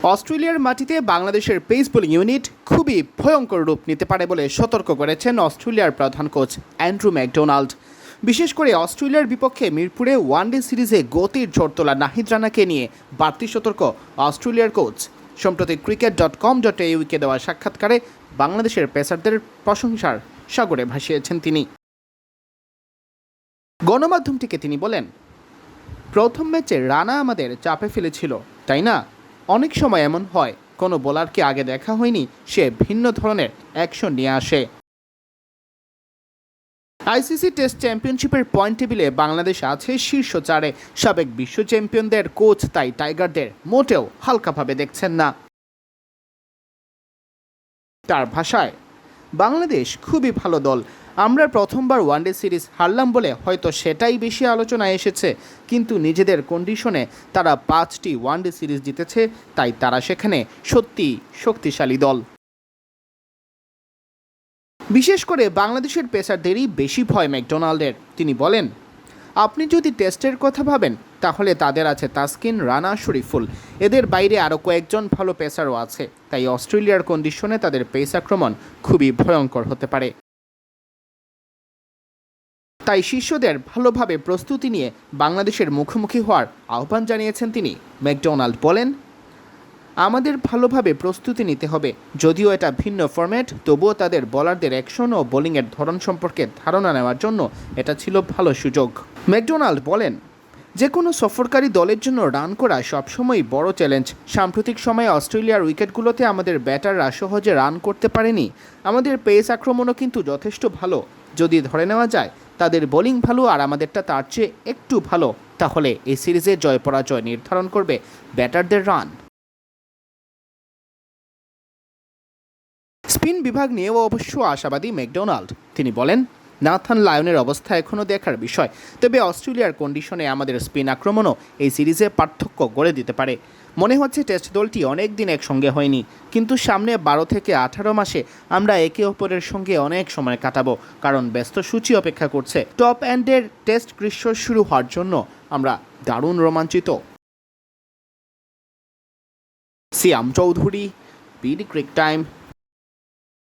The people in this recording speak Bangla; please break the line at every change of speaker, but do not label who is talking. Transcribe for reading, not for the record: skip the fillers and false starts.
অস্ট্রেলিয়ার মাটিতে বাংলাদেশের পেস বোলিং ইউনিট খুবই ভয়ঙ্কর রূপ নিতে পারে বলে সতর্ক করেছেন অস্ট্রেলিয়ার প্রধান কোচ অ্যান্ড্রু ম্যাকডোনাল্ড। বিশেষ করে অস্ট্রেলিয়ার বিপক্ষে মিরপুরে ওয়ানডে সিরিজে গতির ঝড় তোলা নাহিদ রানাকে নিয়ে বাড়তি সতর্ক অস্ট্রেলিয়ার কোচ। সম্প্রতি cricket.com.au-কে দেওয়া সাক্ষাৎকারে বাংলাদেশের পেসারদের প্রশংসার সাগরে ভাসিয়েছেন তিনি। গণমাধ্যমটিকে তিনি বলেন, প্রথম ম্যাচে রানা আমাদের চাপে ফেলেছিল, তাই না? অনেক সময় এমন হয়, কোনো বোলারকে আগে দেখা হয়নি, সে ভিন্ন ধরনের অ্যাকশন নিয়ে আসে। আইসিসি টেস্ট চ্যাম্পিয়নশিপের পয়েন্ট টেবিলে বাংলাদেশ আছে শীর্ষ 4-এ। সাবেক বিশ্ব চ্যাম্পিয়নদের কোচ তাই টাইগারদের মোটেও হালকাভাবে দেখছেন না। তার ভাষায়, বাংলাদেশ খুবই ভালো দল। আমরা প্রথমবার ওয়ানডে সিরিজ হারলাম বলে হয়তো সেটাই বেশি আলোচনায় এসেছে, কিন্তু নিজেদের কন্ডিশনে তারা 5টি ওয়ানডে সিরিজ জিতেছে, তাই তারা সেখানে সত্যিই শক্তিশালী দল। বিশেষ করে বাংলাদেশের পেসারদেরই বেশি ভয় ম্যাকডোনাল্ডের। তিনি বলেন, আপনি যদি টেস্টের কথা ভাবেন তাহলে তাদের আছে তাসকিন, রানা, শরীফুল। এদের বাইরে আরও কয়েকজন ভালো পেসারও আছে, তাই অস্ট্রেলিয়ার কন্ডিশনে তাদের পেস আক্রমণ খুবই ভয়ঙ্কর হতে পারে। তাই শিষ্যদের ভালোভাবে প্রস্তুতি নিয়ে বাংলাদেশের মুখোমুখি হওয়ার আহ্বান জানিয়েছেন তিনি। ম্যাকডোনাল্ড বলেন, আমাদের ভালোভাবে প্রস্তুতি নিতে হবে। যদিও এটা ভিন্ন ফরম্যাট, তবুও তাদের বোলারদের অ্যাকশন ও বোলিংয়ের ধরন সম্পর্কে ধারণা নেওয়ার জন্য এটা ছিল ভালো সুযোগ। ম্যাকডোনাল্ড বলেন, যে কোনো সফরকারী দলের জন্য রান করা সবসময়ই বড় চ্যালেঞ্জ। সাম্প্রতিক সময়ে অস্ট্রেলিয়ার উইকেটগুলোতে আমাদের ব্যাটাররা সহজে রান করতে পারেনি। আমাদের পেস আক্রমণও কিন্তু যথেষ্ট ভালো। যদি ধরে নেওয়া যায় তাদের বোলিং ভালো আর আমাদেরটা তার চেয়ে একটু ভালো, তাহলে এই সিরিজে জয় পরাজয় নির্ধারণ করবে ব্যাটারদের রান। স্পিন বিভাগ নিয়েও অবশ্য আশাবাদী ম্যাকডোনাল্ড। তিনি বলেন, নাথান লায়নের অবস্থা এখনও দেখার বিষয়, তবে অস্ট্রেলিয়ার কন্ডিশনে আমাদের স্পিন আক্রমণও এই সিরিজে পার্থক্য গড়ে দিতে পারে। মনে হচ্ছে টেস্ট দলটি অনেক দিন একসঙ্গে হয়নি, কিন্তু সামনে 12 থেকে 18 মাসে আমরা একে অপরের সঙ্গে অনেক সময় কাটাবো, কারণ ব্যস্ত সূচি অপেক্ষা করছে। টপ এন্ডের টেস্ট গ্রীষ্ম শুরু হওয়ার জন্য আমরা দারুণ রোমাঞ্চিত। সিয়াম চৌধুরী, বিডি ক্রিক টাইম।